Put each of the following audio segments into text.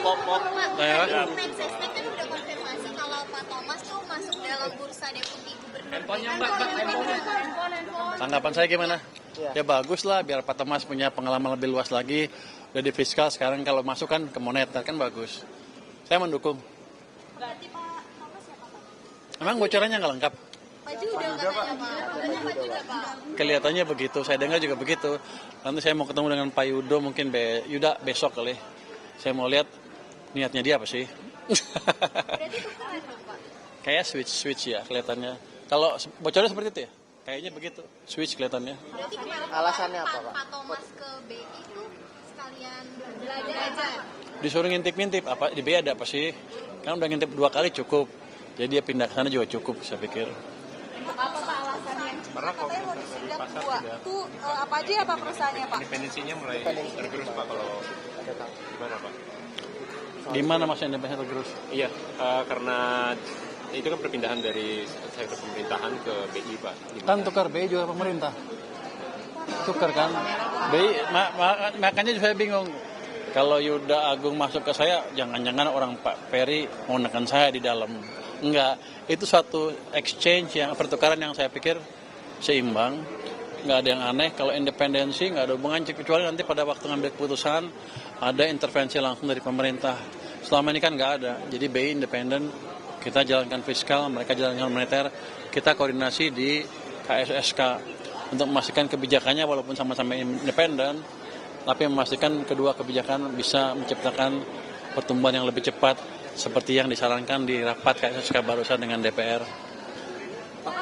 Mensesnek kan udah konfirmasi kalau Pak Thomas tuh masuk dalam bursa deputi gubernur. Handphonenya Mbak, handphone. Tanggapan saya gimana? Ya bagus lah, biar Pak Thomas punya pengalaman lebih luas lagi. Udah di fiskal, sekarang kalau masuk kan ke moneter kan bagus. Saya mendukung. Berarti Pak Thomas ya Pak? Emang bocorannya nggak lengkap? Pak Ju udah katanya Pak. Katanya Pak juga Pak. Kelihatannya begitu, saya dengar juga begitu. Nanti saya mau ketemu dengan Pak Yudo, mungkin Yuda besok kali. Saya mau lihat niatnya dia apa sih. Berarti tukeran dong Pak? Kayak switch ya kelihatannya. Kalau bocornya seperti itu ya? Kayaknya begitu, switch kelihatannya. Berarti kemarin Alasannya apa, Pak? Pak Thomas ke BI itu sekalian belajar. Disuruh ngintip-ngintip, apa di BI ada apa sih? Kan udah ngintip 2 kali cukup. Jadi dia pindah ke sana juga cukup, saya pikir. Untuk apa Pak alasannya? Karena Katanya mau disidang pasar 2. sudah. Itu apa aja ya Pak perusahaannya Pak? Independensinya mulai tergerus Pak kalau gimana Pak? Gimana Mas Independensi tergerus? Iya, karena itu kan perpindahan dari sektor pemerintahan ke BI Pak. Kan tukar BI juga pemerintah. Tukar kan? BI, makanya saya bingung. Kalau Yuda Agung masuk ke saya, jangan-jangan orang Pak Ferry mau nekan saya di dalam. Enggak, itu suatu exchange yang pertukaran yang saya pikir seimbang. Nggak ada yang aneh. Kalau independensi nggak ada hubungan, kecuali nanti pada waktu ngambil keputusan ada intervensi langsung dari pemerintah. Selama ini kan nggak ada. Jadi BI independen, kita jalankan fiskal, mereka jalankan moneter, kita koordinasi di KSSK untuk memastikan kebijakannya walaupun sama-sama independen, tapi memastikan kedua kebijakan bisa menciptakan pertumbuhan yang lebih cepat seperti yang disarankan di rapat KSSK barusan dengan DPR. Pak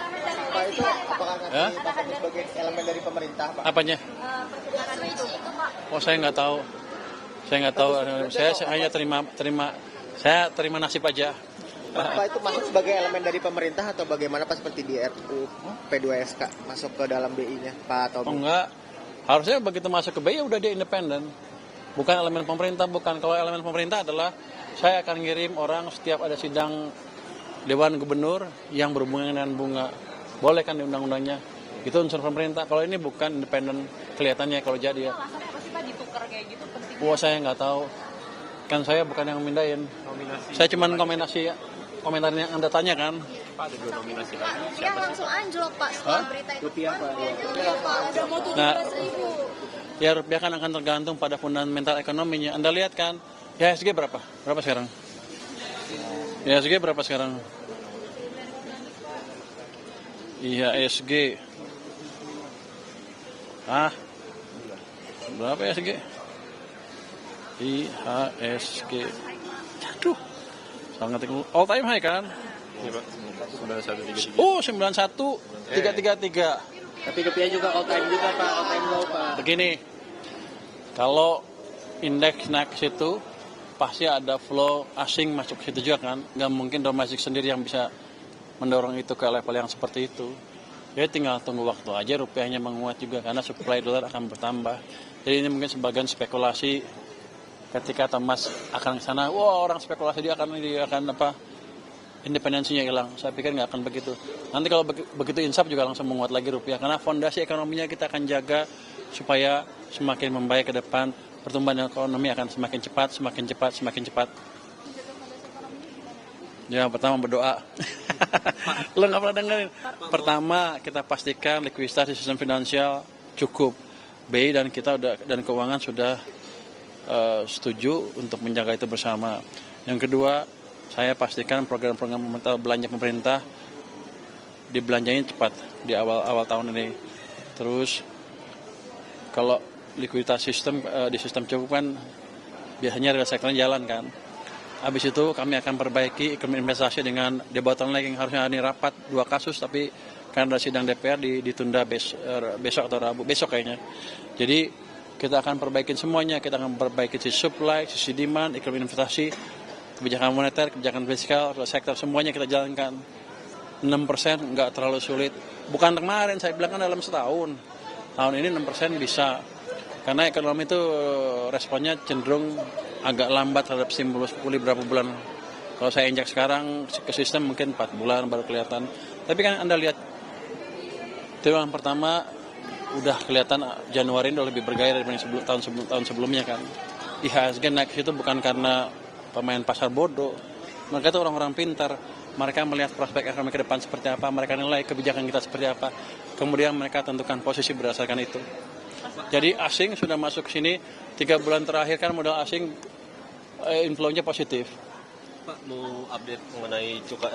itu apakah nanti Pak sebagai elemen dari pemerintah Pak? Apanya? Pertukaran itu Pak. Oh saya nggak tahu. Saya nggak tahu. Saya hanya terima nasib aja. Pak itu masuk sebagai elemen dari pemerintah atau bagaimana Pak seperti di RUU P2SK masuk ke dalam BI-nya Pak Oh Tommy? enggak. Harusnya begitu masuk ke BI udah dia independen. Bukan elemen pemerintah, bukan. Kalau elemen pemerintah adalah saya akan ngirim orang setiap ada sidang Dewan Gubernur yang berhubungan dengan bunga. Boleh kan di undang-undangnya. Itu unsur pemerintah. Kalau ini bukan independen kelihatannya kalau jadi ya. Alasannya apa sih Pak ditukar kayak gitu pentingnya? Wah saya nggak tahu. Kan saya bukan yang mindahin. Nominasi. Saya cuma komentar yang Anda tanya kan. Pak ada 2 nominasi Pak, lagi. rupiah langsung anjlok Pak setelah berita itu. Rupiah, Pak. Iya Pak, udah mau 17.000. Ya rupiah kan akan tergantung pada fundamental ekonominya. Anda lihat kan, IHSG berapa? Berapa sekarang? IHSG berapa sekarang? IHSG. Berapa IHSG? IHSG. Aduh. Sangat all time high kan? Iya Pak, 9133. Oh, 91,333. Tapi rupiah juga all time juga Pak, all time low Pak. Begini, kalau indeks naik ke situ, pasti ada flow asing masuk ke situ juga kan. Nggak mungkin domestik sendiri yang bisa mendorong itu ke level yang seperti itu. Jadi tinggal tunggu waktu aja rupiahnya menguat juga karena supply dolar akan bertambah. Jadi ini mungkin sebagian spekulasi ketika Thomas akan ke sana. Wah orang spekulasi dia akan independensinya hilang. Saya pikir nggak akan begitu. Nanti kalau begitu insaf juga langsung menguat lagi rupiah karena fondasi ekonominya kita akan jaga supaya semakin membaik ke depan. Pertumbuhan ekonomi akan semakin cepat. Ya, pertama berdoa. Lo nggak pernah dengerin. Pertama, kita pastikan likuiditas di sistem finansial cukup. BI dan kita dan keuangan sudah setuju untuk menjaga itu bersama. Yang kedua, saya pastikan program-program belanja pemerintah dibelanjain cepat di awal tahun ini. Terus, kalau likuiditas di sistem cukup kan biasanya real sector jalan kan. Habis itu kami akan perbaiki iklim investasi dengan debottlenecking. Harusnya ini rapat 2 kasus tapi karena sidang DPR ditunda besok atau Rabu, besok kayaknya. Jadi kita akan perbaikin semuanya, kita akan perbaiki sisi supply, sisi demand, iklim investasi, kebijakan moneter, kebijakan fiskal, real sektor, semuanya kita jalankan. 6% nggak terlalu sulit. Bukan kemarin, saya bilang kan dalam setahun. Tahun ini 6% bisa. Karena ekonomi itu responnya cenderung agak lambat terhadap stimulus pulih berapa bulan. Kalau saya injak sekarang ke sistem mungkin 4 bulan baru kelihatan. Tapi kan Anda lihat, triwulan pertama udah kelihatan Januari ini udah lebih bergairah dibanding tahun sebelumnya kan. IHSG naik itu bukan karena pemain pasar bodoh. Mereka itu orang-orang pintar. Mereka melihat prospek ekonomi ke depan seperti apa, mereka nilai kebijakan kita seperti apa. Kemudian mereka tentukan posisi berdasarkan itu. Jadi asing sudah masuk ke sini 3 bulan terakhir kan modal asing inflow-nya positif. Pak, mau update mengenai cukai